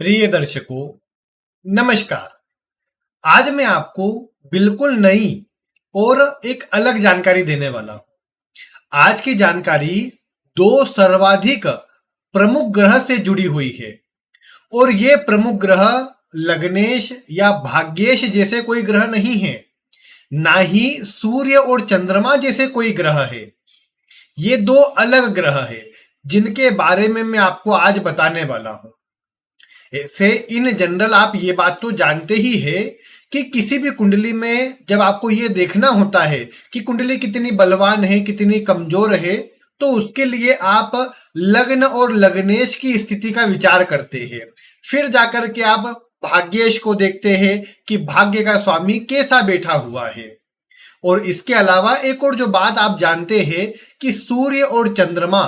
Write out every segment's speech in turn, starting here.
प्रिय दर्शकों, नमस्कार। आज मैं आपको बिल्कुल नई और एक अलग जानकारी देने वाला हूं। आज की जानकारी दो सर्वाधिक प्रमुख ग्रह से जुड़ी हुई है और ये प्रमुख ग्रह लग्नेश या भाग्येश जैसे कोई ग्रह नहीं है, ना ही सूर्य और चंद्रमा जैसे कोई ग्रह है। ये दो अलग ग्रह है जिनके बारे में मैं आपको आज बताने वाला हूं। से इन जनरल आप ये बात तो जानते ही है कि किसी भी कुंडली में जब आपको ये देखना होता है कि कुंडली कितनी बलवान है, कितनी कमजोर है, तो उसके लिए आप लग्न और लग्नेश की स्थिति का विचार करते हैं। फिर जाकर के आप भाग्येश को देखते हैं कि भाग्य का स्वामी कैसा बैठा हुआ है। और इसके अलावा एक और जो बात आप जानते हैं कि सूर्य और चंद्रमा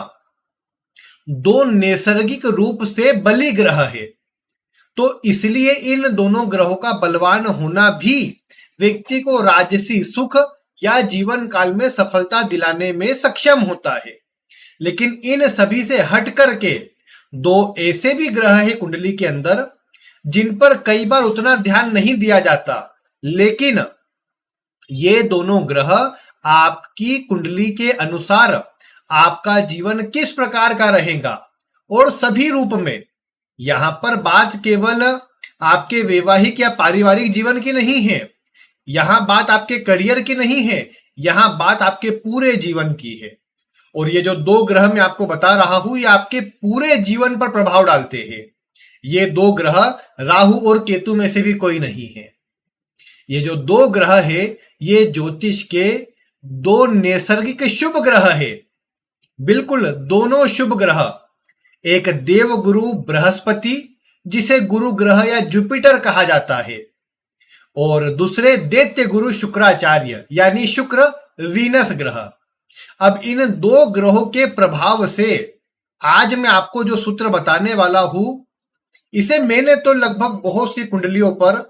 दो नैसर्गिक रूप से बलि ग्रह है, तो इसलिए इन दोनों ग्रहों का बलवान होना भी व्यक्ति को राजसी सुख या जीवन काल में सफलता दिलाने में सक्षम होता है। लेकिन इन सभी से हट करके दो ऐसे भी ग्रह है कुंडली के अंदर जिन पर कई बार उतना ध्यान नहीं दिया जाता, लेकिन ये दोनों ग्रह आपकी कुंडली के अनुसार आपका जीवन किस प्रकार का रहेगा और सभी रूप में। यहां पर बात केवल आपके वैवाहिक या पारिवारिक जीवन की नहीं है, यहां बात आपके करियर की नहीं है, यहां बात आपके पूरे जीवन की है। और ये जो दो ग्रह मैं आपको बता रहा हूं, ये आपके पूरे जीवन पर प्रभाव डालते हैं। ये दो ग्रह राहु और केतु में से भी कोई नहीं है। ये जो दो ग्रह है, ये ज्योतिष के दो नैसर्गिक शुभ ग्रह है, बिल्कुल दोनों शुभ ग्रह। एक देवगुरु बृहस्पति, जिसे गुरु ग्रह या जुपिटर कहा जाता है, और दूसरे दैत्य गुरु शुक्राचार्य यानी शुक्र वीनस ग्रह। अब इन दो ग्रहों के प्रभाव से आज मैं आपको जो सूत्र बताने वाला हूं, इसे मैंने तो लगभग बहुत सी कुंडलियों पर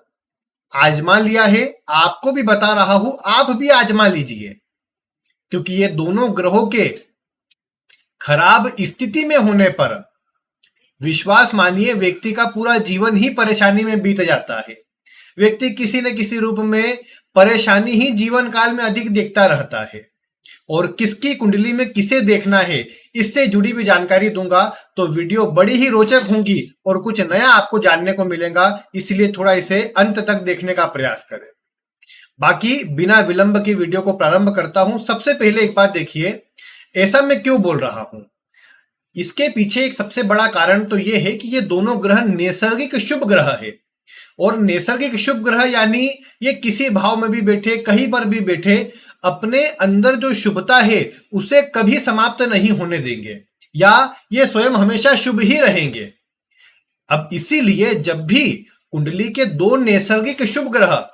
आजमा लिया है। आपको भी बता रहा हूं, आप भी आजमा लीजिए, क्योंकि ये दोनों ग्रहों के खराब स्थिति में होने पर विश्वास मानिए व्यक्ति का पूरा जीवन ही परेशानी में बीत जाता है। व्यक्ति किसी न किसी रूप में परेशानी ही जीवन काल में अधिक देखता रहता है। और किसकी कुंडली में किसे देखना है, इससे जुड़ी भी जानकारी दूंगा, तो वीडियो बड़ी ही रोचक होगी और कुछ नया आपको जानने को मिलेगा। इसलिए थोड़ा इसे अंत तक देखने का प्रयास करें। बाकी बिना विलंब की वीडियो को प्रारंभ करता हूं। सबसे पहले एक बात देखिए, ऐसा मैं क्यों बोल रहा हूं। इसके पीछे एक सबसे बड़ा कारण तो यह है कि ये दोनों ग्रह नैसर्गिक शुभ ग्रह है। और नैसर्गिक शुभ ग्रह यानी ये किसी भाव में भी बैठे, कहीं पर भी बैठे, अपने अंदर जो शुभता है उसे कभी समाप्त नहीं होने देंगे, या ये स्वयं हमेशा शुभ ही रहेंगे। अब इसीलिए जब भी कुंडली के दो नैसर्गिक शुभ ग्रह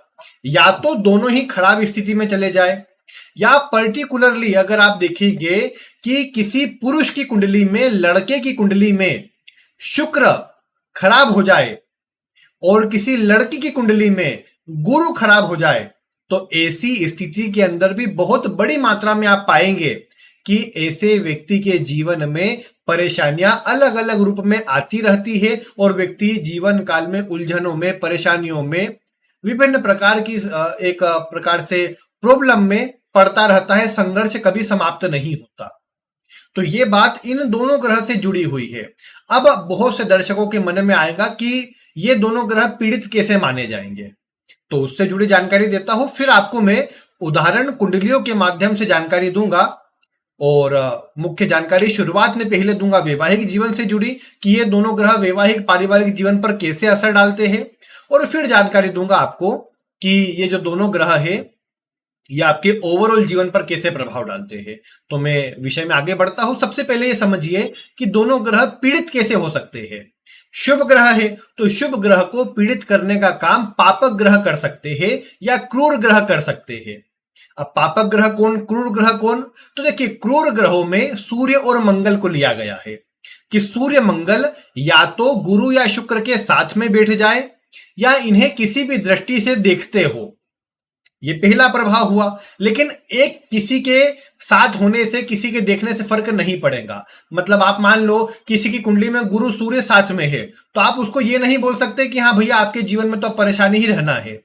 या तो दोनों ही खराब स्थिति में चले जाए, या पर्टिकुलरली अगर आप देखेंगे कि किसी पुरुष की कुंडली में, लड़के की कुंडली में शुक्र खराब हो जाए और किसी लड़की की कुंडली में गुरु खराब हो जाए, तो ऐसी स्थिति के अंदर भी बहुत बड़ी मात्रा में आप पाएंगे कि ऐसे व्यक्ति के जीवन में परेशानियां अलग अलग रूप में आती रहती है और व्यक्ति जीवन काल में उलझनों में, परेशानियों में, विभिन्न प्रकार की एक प्रकार से प्रॉब्लम में पड़ता रहता है। संघर्ष कभी समाप्त नहीं होता। तो ये बात इन दोनों ग्रह से जुड़ी हुई है। अब बहुत से दर्शकों के मन में आएगा कि ये दोनों ग्रह पीड़ित कैसे माने जाएंगे, तो उससे जुड़ी जानकारी देता हूं। फिर आपको मैं उदाहरण कुंडलियों के माध्यम से जानकारी दूंगा, और मुख्य जानकारी शुरुआत में पहले दूंगा वैवाहिक जीवन से जुड़ी कि ये दोनों ग्रह वैवाहिक पारिवारिक जीवन पर कैसे असर डालते हैं, और फिर जानकारी दूंगा आपको कि ये जो दोनों ग्रह है ये आपके ओवरऑल जीवन पर कैसे प्रभाव डालते हैं। तो मैं विषय में आगे बढ़ता हूं। सबसे पहले ये समझिए कि दोनों ग्रह पीड़ित कैसे हो सकते हैं। शुभ ग्रह है तो शुभ ग्रह को पीड़ित करने का काम पापक ग्रह कर सकते हैं या क्रूर ग्रह कर सकते हैं। अब पापक ग्रह कौन, क्रूर ग्रह कौन? तो देखिए, क्रूर ग्रहों में सूर्य और मंगल को लिया गया है कि सूर्य मंगल या तो गुरु या शुक्र के साथ में बैठ जाए, या इन्हें किसी भी दृष्टि से देखते हो। ये पहला प्रभाव हुआ। लेकिन एक किसी के साथ होने से, किसी के देखने से फर्क नहीं पड़ेगा। मतलब आप मान लो किसी की कुंडली में गुरु सूर्य साथ में है, तो आप उसको ये नहीं बोल सकते कि हाँ भैया आपके जीवन में तो परेशानी ही रहना है।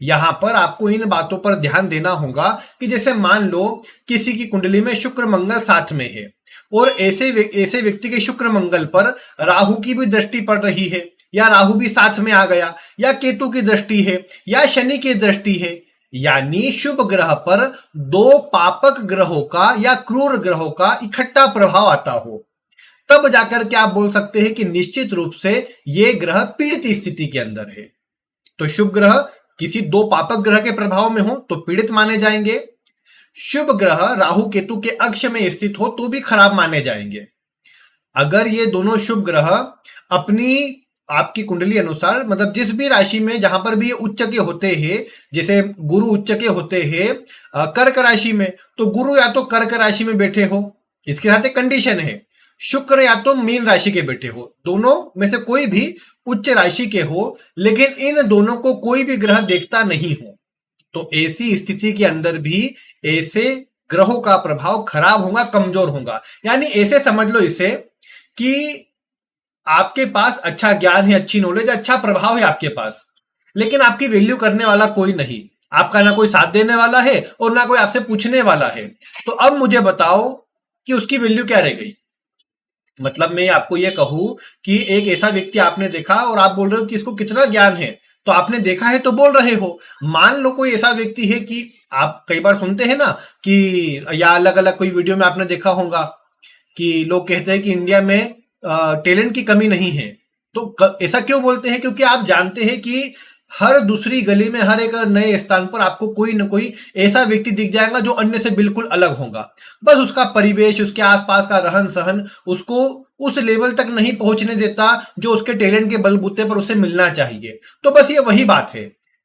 यहां पर आपको इन बातों पर ध्यान देना होगा कि जैसे मान लो किसी की कुंडली में शुक्र मंगल साथ में है, और ऐसे व्यक्ति के शुक्र मंगल पर राहु की भी दृष्टि पड़ रही है, या राहु भी साथ में आ गया, या केतु की दृष्टि है, या शनि की दृष्टि है, यानी शुभ ग्रह पर दो पापक ग्रहों का या क्रूर ग्रहों का इकट्ठा प्रभाव आता हो, तब जाकर के आप बोल सकते हैं कि निश्चित रूप से ये ग्रह पीड़ित स्थिति के अंदर है। तो शुभ ग्रह किसी दो पापक ग्रह के प्रभाव में हो तो पीड़ित माने जाएंगे, शुभ ग्रह राहु केतु के अक्ष में स्थित हो तो भी खराब माने जाएंगे। अगर ये दोनों शुभ ग्रह अपनी आपकी कुंडली अनुसार, मतलब जिस भी राशि में जहां पर भी ये उच्च के होते हैं, जैसे गुरु उच्च के होते हैं कर्क राशि में, तो गुरु या तो कर्क राशि में बैठे हो, इसके साथ एक कंडीशन है, शुक्र या तो मीन राशि के बैठे हो, दोनों में से कोई भी उच्च राशि के हो, लेकिन इन दोनों को कोई भी ग्रह देखता नहीं हो, तो ऐसी स्थिति के अंदर भी ऐसे ग्रहों का प्रभाव खराब होगा, कमजोर होगा। यानी ऐसे समझ लो इसे कि आपके पास अच्छा ज्ञान है, अच्छी नॉलेज, अच्छा प्रभाव है आपके पास, लेकिन आपकी वैल्यू करने वाला कोई नहीं, आपका ना कोई साथ देने वाला है और ना कोई आपसे पूछने वाला है। तो अब मुझे बताओ कि उसकी वैल्यू क्या रह गई। मतलब मैं आपको यह कहूं कि एक ऐसा व्यक्ति आपने देखा और आप बोल रहे हो कि इसको कितना ज्ञान है, तो आपने देखा है तो बोल रहे हो। मान लो कोई ऐसा व्यक्ति है कि आप कई बार सुनते हैं ना कि, या अलग अलग कोई वीडियो में आपने देखा होगा कि लोग कहते हैं कि इंडिया में टैलेंट की कमी नहीं है। तो ऐसा क्यों बोलते हैं? क्योंकि आप जानते हैं कि हर दूसरी गली में, हर एक नए स्थान पर आपको कोई न कोई ऐसा व्यक्ति दिख जाएगा जो अन्य से बिल्कुल अलग होगा। बस उसका परिवेश, उसके आसपास का रहन सहन उसको उस लेवल तक नहीं पहुंचने देता जो उसके टैलेंट के बलबूते पर उसे मिलना चाहिए। तो बस ये वही बात है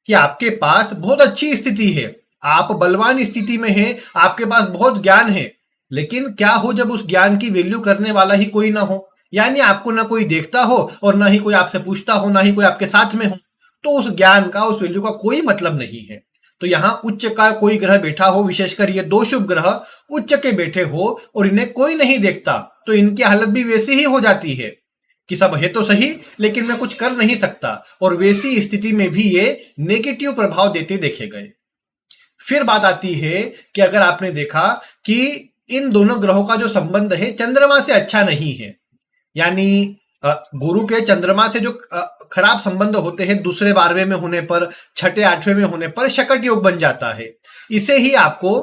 कि आपके पास बहुत अच्छी स्थिति है, आप बलवान स्थिति में हैं, आपके पास बहुत ज्ञान है, लेकिन क्या हो जब उस ज्ञान की वैल्यू करने वाला ही कोई ना हो, यानी आपको ना कोई देखता हो और ना ही कोई आपसे पूछता हो, ना ही कोई आपके साथ में हो, तो उस ज्ञान का, उस वैल्यू का कोई मतलब नहीं है। तो यहां उच्च का कोई ग्रह बैठा हो, विशेषकर ये दो शुभ ग्रह उच्च के बैठे हो और इन्हें कोई नहीं देखता, तो इनकी हालत भी वैसी ही हो जाती है कि सब है तो सही लेकिन मैं कुछ कर नहीं सकता, और वैसी स्थिति में भी ये नेगेटिव प्रभाव देते देखे गए। फिर बात आती है कि अगर आपने देखा कि इन दोनों ग्रहों का जो संबंध है चंद्रमा से अच्छा नहीं है, यानी गुरु के चंद्रमा से जो खराब संबंध होते हैं, दूसरे 12वें में होने पर, छठे 8वें में होने पर शकट योग बन जाता है। इसे ही आपको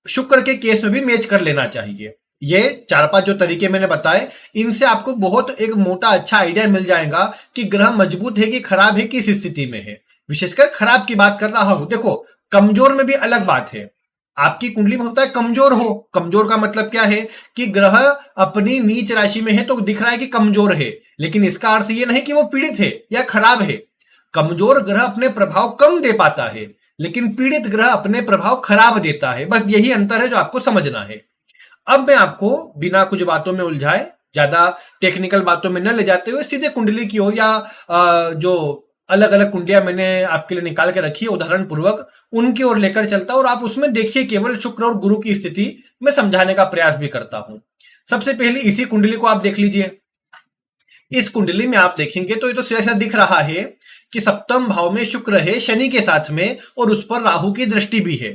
शुक्र के केस में भी मैच कर लेना चाहिए। ये 4-5 जो तरीके मैंने बताए, इनसे आपको बहुत एक मोटा अच्छा आइडिया मिल जाएगा कि ग्रह मजबूत है कि खराब है, किस स्थिति में है। विशेषकर खराब की बात कर रहा हूं। देखो, कमजोर में भी अलग बात है। आपकी कुंडली में होता है कमजोर हो, कमजोर का मतलब क्या है कि ग्रह अपनी नीच राशि में है तो दिख रहा है कि कमजोर है, लेकिन इसका अर्थ ये नहीं कि वो पीड़ित है या खराब है। कमजोर ग्रह अपने प्रभाव कम दे पाता है, लेकिन पीड़ित ग्रह अपने प्रभाव खराब देता है। बस यही अंतर है जो आपको समझना है। अब मैं आपको बिना कुछ बातों में उलझाए, ज्यादा टेक्निकल बातों में न ले जाते हुए सीधे कुंडली की ओर, या जो अलग अलग कुंडलियां मैंने आपके लिए निकाल के रखी है उदाहरण पूर्वक, उनकी ओर लेकर चलता हूं और आप उसमें देखिए केवल शुक्र और गुरु की स्थिति में समझाने का प्रयास भी करता हूं। सबसे पहले इसी कुंडली को आप देख लीजिए। इस कुंडली में आप देखेंगे तो ये तो ऐसा दिख रहा है कि सप्तम भाव में शुक्र है शनि के साथ में, और उस पर राहु की दृष्टि भी है।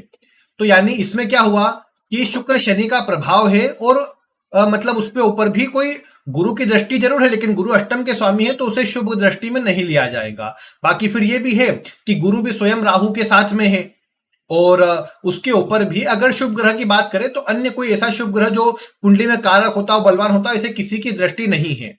तो यानी इसमें क्या हुआ कि शुक्र शनि का प्रभाव है, और मतलब उस पे ऊपर भी कोई गुरु की दृष्टि जरूर है, लेकिन गुरु अष्टम के स्वामी है तो उसे शुभ दृष्टि में नहीं लिया जाएगा। बाकी फिर ये भी है कि गुरु भी स्वयं राहु के साथ में है, और उसके ऊपर भी अगर शुभ ग्रह की बात करें तो अन्य कोई ऐसा शुभ ग्रह जो कुंडली में कारक होता हो, बलवान होता हो, ऐसे किसी की दृष्टि नहीं है।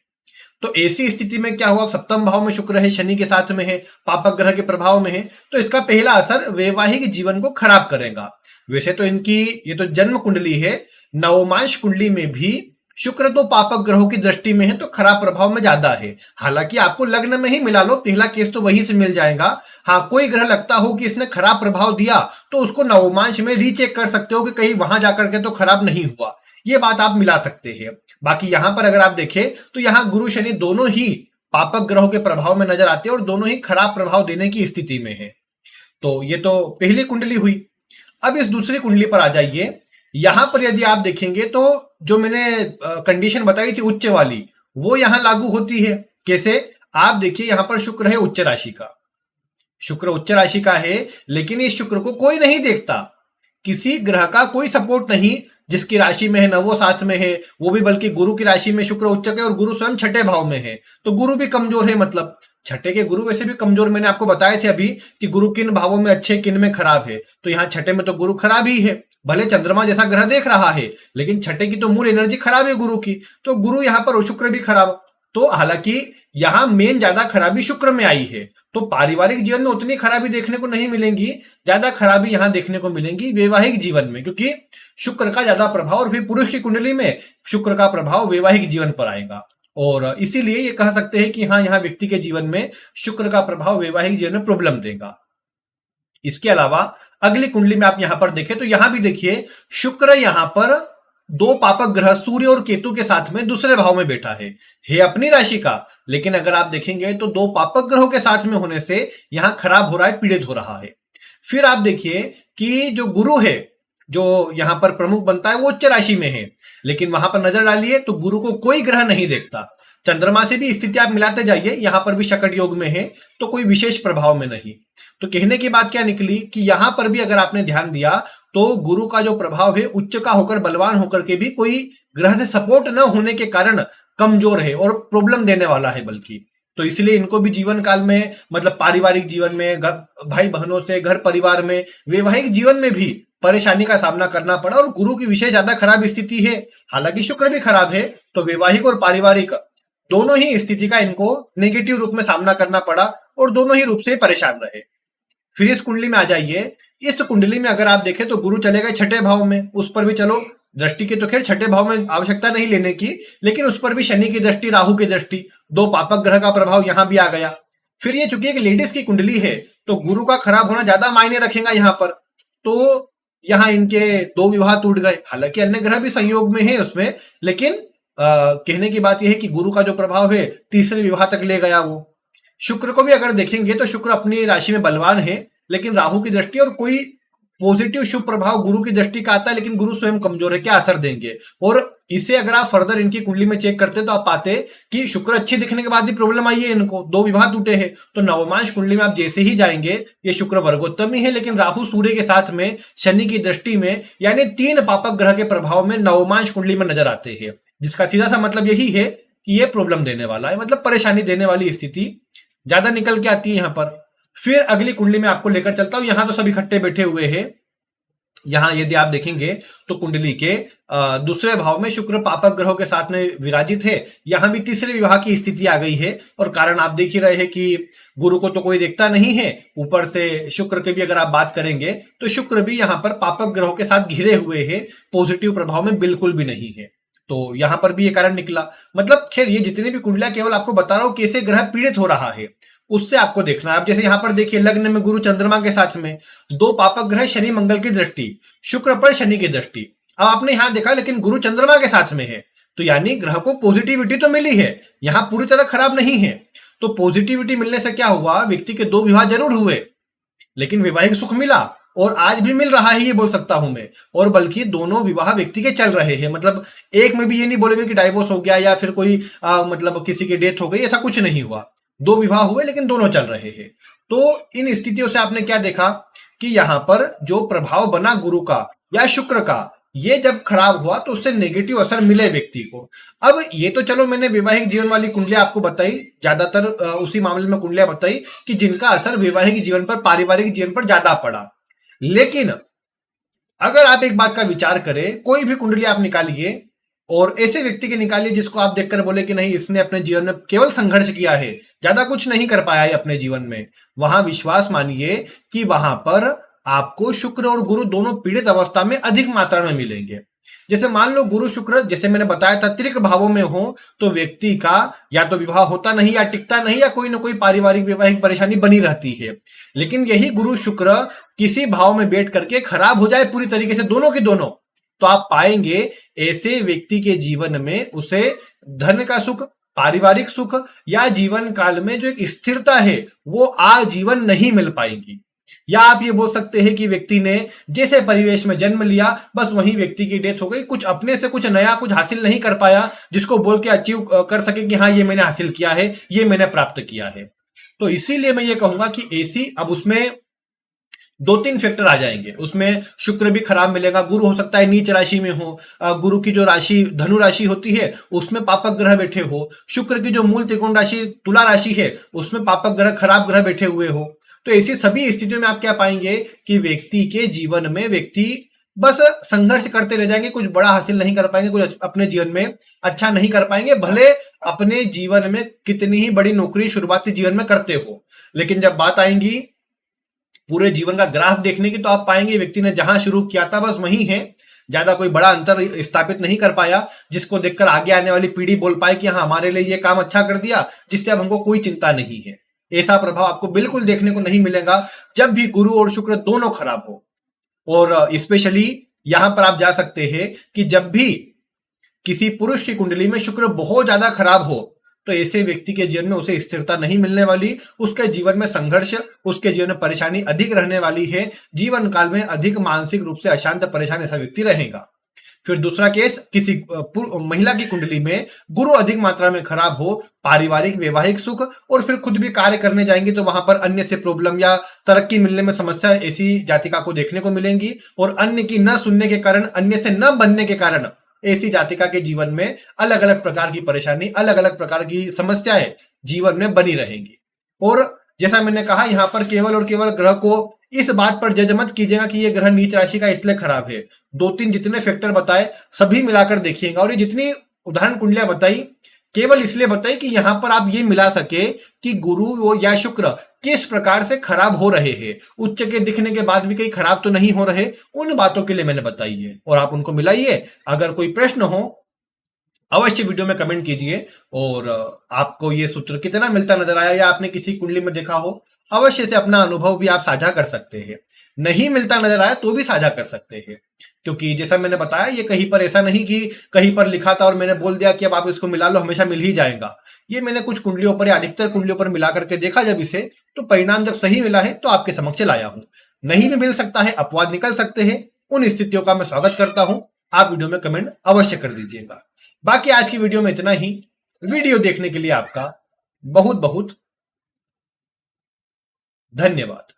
तो ऐसी स्थिति में क्या हुआ, सप्तम भाव में शुक्र है, शनि के साथ में है, पापक ग्रह के प्रभाव में है, तो इसका पहला असर वैवाहिक जीवन को खराब करेगा। वैसे तो इनकी ये तो जन्म कुंडली है, नवमांश कुंडली में भी शुक्र तो पापक ग्रहों की दृष्टि में है तो खराब प्रभाव में ज्यादा है। हालांकि आपको लग्न में ही मिला लो, पहला केस तो वहीं से मिल जाएगा। हाँ, कोई ग्रह लगता हो कि इसने खराब प्रभाव दिया तो उसको नवमांश में रीचेक कर सकते हो कि कहीं वहां जाकर के तो खराब नहीं हुआ, ये बात आप मिला सकते हैं। बाकी यहां पर अगर आप देखें तो यहां गुरु शनि दोनों ही पापक ग्रहों के प्रभाव में नजर आते हैं और दोनों ही खराब प्रभाव देने की स्थिति में है। तो ये तो पहली कुंडली हुई। अब इस दूसरी कुंडली पर आ जाइए। यहां पर यदि आप देखेंगे तो जो मैंने कंडीशन बताई थी उच्च वाली, वो यहां लागू होती है। कैसे? आप देखिए यहां पर शुक्र है उच्च राशि का, शुक्र उच्च राशि का है, लेकिन इस शुक्र को कोई नहीं देखता। किसी ग्रह का कोई सपोर्ट नहीं, जिसकी राशि में है न वो साथ में है, वो भी बल्कि गुरु की राशि में शुक्र उच्चक है और गुरु स्वयं छठे भाव में है, तो गुरु भी कमजोर है। मतलब छठे के गुरु वैसे भी कमजोर, मैंने आपको बताए थे अभी कि गुरु किन भावों में अच्छे किन में खराब है, तो यहाँ छठे में तो गुरु खराब ही है। भले चंद्रमा जैसा ग्रह देख रहा है, लेकिन छठे की तो मूल एनर्जी खराब है गुरु की, तो गुरु यहाँ पर शुक्र भी खराब। तो हालांकि यहां मेन ज्यादा खराबी शुक्र में आई है, तो पारिवारिक जीवन में उतनी खराबी देखने को नहीं मिलेंगी, ज्यादा खराबी यहां देखने को मिलेंगी वैवाहिक जीवन में, क्योंकि शुक्र का ज्यादा प्रभाव, और फिर पुरुष की कुंडली में शुक्र का प्रभाव वैवाहिक जीवन पर आएगा। और इसीलिए ये कह सकते हैं कि हाँ, यहाँ व्यक्ति के जीवन में शुक्र का प्रभाव वैवाहिक जीवन में प्रॉब्लम देगा। इसके अलावा अगली कुंडली में आप यहां पर देखें तो यहां भी देखिए शुक्र यहां पर दो पापक ग्रह सूर्य और केतु के साथ में दूसरे भाव में बैठा है अपनी राशि का, लेकिन अगर आप देखेंगे तो दो पापक ग्रहों के साथ में होने से यहां खराब हो रहा है, पीड़ित हो रहा है। फिर आप देखिए कि जो गुरु है, जो यहां पर प्रमुख बनता है, वो उच्च राशि में है, लेकिन वहां पर नजर डालिए तो गुरु को कोई ग्रह नहीं देखता। चंद्रमा से भी स्थिति आप मिलाते जाइए, यहां पर भी शकट योग में है, तो कोई विशेष प्रभाव में नहीं। तो कहने की बात क्या निकली कि यहां पर भी अगर आपने ध्यान दिया तो गुरु का जो प्रभाव है उच्च का होकर, बलवान होकर के भी कोई ग्रह से सपोर्ट न होने के कारण कमजोर है और प्रॉब्लम देने वाला है बल्कि। तो इसलिए इनको भी जीवन काल में, मतलब पारिवारिक जीवन में, भाई बहनों से, घर परिवार में, वैवाहिक जीवन में भी परेशानी का सामना करना पड़ा, और गुरु की विशेष ज्यादा खराब स्थिति है। हालांकि शुक्र भी खराब है, तो वैवाहिक और पारिवारिक दोनों ही स्थिति का इनको नेगेटिव रूप में सामना करना पड़ा, और दोनों ही रूप से परेशान रहे। फिर इस कुंडली में आ जाइए। इस कुंडली में अगर आप देखें तो गुरु चले गए छठे भाव में, उस पर भी चलो दृष्टि की तो खैर छठे भाव में आवश्यकता नहीं लेने की, लेकिन उस पर भी शनि की दृष्टि, राहु की दृष्टि, दो पापक ग्रह का प्रभाव यहां भी आ गया। फिर ये चूंकि एक लेडीज की कुंडली है, तो गुरु का खराब होना ज्यादा मायने रखेगा यहां पर, तो यहां इनके दो विवाह टूट गए। हालांकि अन्य ग्रह भी संयोग में है उसमें, लेकिन कहने की बात यह है कि गुरु का जो प्रभाव है तीसरे विवाह तक ले गया वो। शुक्र को भी अगर देखेंगे तो शुक्र अपनी राशि में बलवान है, लेकिन राहु की दृष्टि और कोई पॉजिटिव शुभ प्रभाव गुरु की दृष्टि का आता है, लेकिन गुरु स्वयं कमजोर है, क्या असर देंगे। और इसे अगर आप फर्दर इनकी कुंडली में चेक करते तो आप पाते कि शुक्र अच्छे दिखने के बाद भी प्रॉब्लम आई है इनको, दो विवाह टूटे हैं। तो नवमांश कुंडली में आप जैसे ही जाएंगे, ये शुक्र वर्गोत्तम ही है, लेकिन राहु सूर्य के साथ में, शनि की दृष्टि में, यानी तीन पापक ग्रह के प्रभाव में नवमांश कुंडली में नजर आते हैं, जिसका सीधा सा मतलब यही है कि ये प्रॉब्लम देने वाला है, मतलब परेशानी देने वाली स्थिति ज्यादा निकल के आती है यहां पर। फिर अगली कुंडली में आपको लेकर चलता हूं। यहां तो सब इकट्ठे बैठे हुए हैं। यहां यदि आप देखेंगे तो कुंडली के दूसरे भाव में शुक्र पापक ग्रहों के साथ में विराजित है। यहां भी तीसरे विवाह की स्थिति आ गई है, और कारण आप देख ही रहे हैं कि गुरु को तो कोई देखता नहीं है, ऊपर से शुक्र की भी अगर आप बात करेंगे तो शुक्र भी यहां पर पापक ग्रहों के साथ घिरे हुए हैं, पॉजिटिव प्रभाव में बिल्कुल भी नहीं है। तो यहां पर भी ये कारण निकला। मतलब खैर ये जितनी भी कुंडलियां केवल आपको बता रहा हूं कैसे ग्रह पीड़ित हो रहा है, उससे आपको देखना है। अब जैसे यहां पर देखिए लग्न में गुरु चंद्रमा के साथ में, दो पापक ग्रह शनि मंगल की दृष्टि, शुक्र पर शनि की दृष्टि। अब आपने यहां देखा लेकिन गुरु चंद्रमा के साथ में है, तो यानी ग्रह को पॉजिटिविटी तो मिली है, यहां पूरी तरह खराब नहीं है। तो पॉजिटिविटी मिलने से क्या हुआ, व्यक्ति के दो विवाह जरूर हुए, लेकिन वैवाहिक सुख मिला, और आज भी मिल रहा है ये बोल सकता हूं मैं। और बल्कि दोनों विवाह व्यक्ति के चल रहे हैं, मतलब एक में भी ये नहीं बोलेंगे कि डाइवोर्स हो गया या फिर कोई मतलब किसी की डेथ हो गई, ऐसा कुछ नहीं हुआ। दो विवाह हुए लेकिन दोनों चल रहे हैं। तो इन स्थितियों से आपने क्या देखा कि यहां पर जो प्रभाव बना गुरु का या शुक्र का, ये जब खराब हुआ तो उससे नेगेटिव असर मिले व्यक्ति को। अब ये तो चलो मैंने वैवाहिक जीवन वाली कुंडलियां आपको बताई, ज्यादातर उसी मामले में कुंडलियां बताई कि जिनका असर वैवाहिक जीवन पर, पारिवारिक जीवन पर ज्यादा पड़ा। लेकिन अगर आप एक बात का विचार करें, कोई भी कुंडली आप निकालिए और ऐसे व्यक्ति की निकालिए जिसको आप देखकर बोले कि नहीं इसने अपने जीवन में केवल संघर्ष किया है, ज्यादा कुछ नहीं कर पाया है अपने जीवन में, वहां विश्वास मानिए कि वहां पर आपको शुक्र और गुरु दोनों पीड़ित अवस्था में अधिक मात्रा में मिलेंगे। जैसे मान लो गुरु शुक्र, जैसे मैंने बताया था, त्रिक भावों में हो तो व्यक्ति का या तो विवाह होता नहीं या टिकता नहीं, या कोई ना कोई पारिवारिक वैवाहिक परेशानी बनी रहती है। लेकिन यही गुरु शुक्र किसी भाव में बैठ करके खराब हो जाए पूरी तरीके से, दोनों के दोनों, तो आप पाएंगे ऐसे व्यक्ति के जीवन में उसे धन का सुख, पारिवारिक सुख या जीवन काल में जो एक स्थिरता है वो आजीवन नहीं मिल पाएगी। या आप ये बोल सकते हैं कि व्यक्ति ने जैसे परिवेश में जन्म लिया बस वही व्यक्ति की डेथ हो गई, कुछ अपने से कुछ नया कुछ हासिल नहीं कर पाया जिसको बोल के अचीव कर सके कि हाँ ये मैंने हासिल किया है, ये मैंने प्राप्त किया है। तो इसीलिए मैं ये कहूंगा कि एसी अब उसमें दो तीन फैक्टर आ जाएंगे। उसमें शुक्र भी खराब मिलेगा, गुरु हो सकता है नीच राशि में हो, गुरु की जो राशि धनु राशि होती है उसमें पापक ग्रह बैठे हो, शुक्र की जो मूल त्रिकोण राशि तुला राशि है उसमें पापक ग्रह खराब ग्रह बैठे हुए हो। तो ऐसी सभी स्थितियों में आप क्या पाएंगे कि व्यक्ति के जीवन में व्यक्ति बस संघर्ष करते रह जाएंगे, कुछ बड़ा हासिल नहीं कर पाएंगे, कुछ अपने जीवन में अच्छा नहीं कर पाएंगे, भले अपने जीवन में कितनी ही बड़ी नौकरी शुरुआती जीवन में करते हो। लेकिन जब बात आएंगी पूरे जीवन का ग्राफ देखने की तो आप पाएंगे व्यक्ति ने जहां शुरू किया था बस वही है, ज्यादा कोई बड़ा अंतर स्थापित नहीं कर पाया जिसको देखकर आगे आने वाली पीढ़ी बोल पाए कि हाँ हमारे लिए ये काम अच्छा कर दिया जिससे अब हमको कोई चिंता नहीं है। ऐसा प्रभाव आपको बिल्कुल देखने को नहीं मिलेगा जब भी गुरु और शुक्र दोनों खराब हो। और स्पेशली यहां पर आप जा सकते हैं कि जब भी किसी पुरुष की कुंडली में शुक्र बहुत ज्यादा खराब हो तो ऐसे व्यक्ति के जीवन में उसे स्थिरता नहीं मिलने वाली, उसके जीवन में संघर्ष, उसके जीवन में परेशानी अधिक रहने वाली है, जीवन काल में अधिक मानसिक रूप से अशांत परेशान ऐसा व्यक्ति रहेगा। फिर दूसरा केस, किसी महिला की कुंडली में गुरु अधिक मात्रा में खराब हो, पारिवारिक वैवाहिक सुख और फिर खुद भी कार्य करने जाएंगे तो वहां पर अन्य से प्रॉब्लम या तरक्की मिलने में समस्या ऐसी जातिका को देखने को मिलेंगी, और अन्य की न सुनने के कारण, अन्य से न बनने के कारण ऐसी जातिका के जीवन में अलग अलग प्रकार की परेशानी, अलग अलग प्रकार की समस्याएं जीवन में बनी रहेंगी। और जैसा मैंने कहा यहां पर केवल और केवल ग्रह को इस बात पर जज मत कीजिएगा कि ये ग्रह नीच राशि का इसलिए खराब है। दो तीन जितने फैक्टर बताए सभी मिलाकर देखिएगा, और ये जितनी उदाहरण कुंडलियां बताई केवल इसलिए बताई कि यहां पर आप ये मिला सके कि गुरु या शुक्र किस प्रकार से खराब हो रहे हैं, उच्च के दिखने के बाद भी कहीं खराब तो नहीं हो रहे, उन बातों के लिए मैंने बताई है और आप उनको मिलाइए। अगर कोई प्रश्न हो अवश्य वीडियो में कमेंट कीजिए, और आपको ये सूत्र कितना मिलता नजर आया या आपने किसी कुंडली में देखा हो अवश्य से अपना अनुभव भी आप साझा कर सकते हैं। नहीं मिलता नजर आया तो भी साझा कर सकते हैं, क्योंकि जैसा मैंने बताया ये कहीं पर ऐसा नहीं कि कहीं पर लिखा था और मैंने बोल दिया कि अब आप इसको मिला लो हमेशा मिल ही जाएगा। ये मैंने कुछ कुंडलियों पर या अधिकतर कुंडलियों पर मिला करके देखा जब इसे, तो परिणाम जब सही मिला है तो आपके समक्ष लाया हूं। नहीं भी मिल सकता है, अपवाद निकल सकते हैं, उन स्थितियों का मैं स्वागत करता हूं। आप वीडियो में कमेंट अवश्य कर दीजिएगा। बाकी आज की वीडियो में इतना ही। वीडियो देखने के लिए आपका बहुत बहुत धन्यवाद।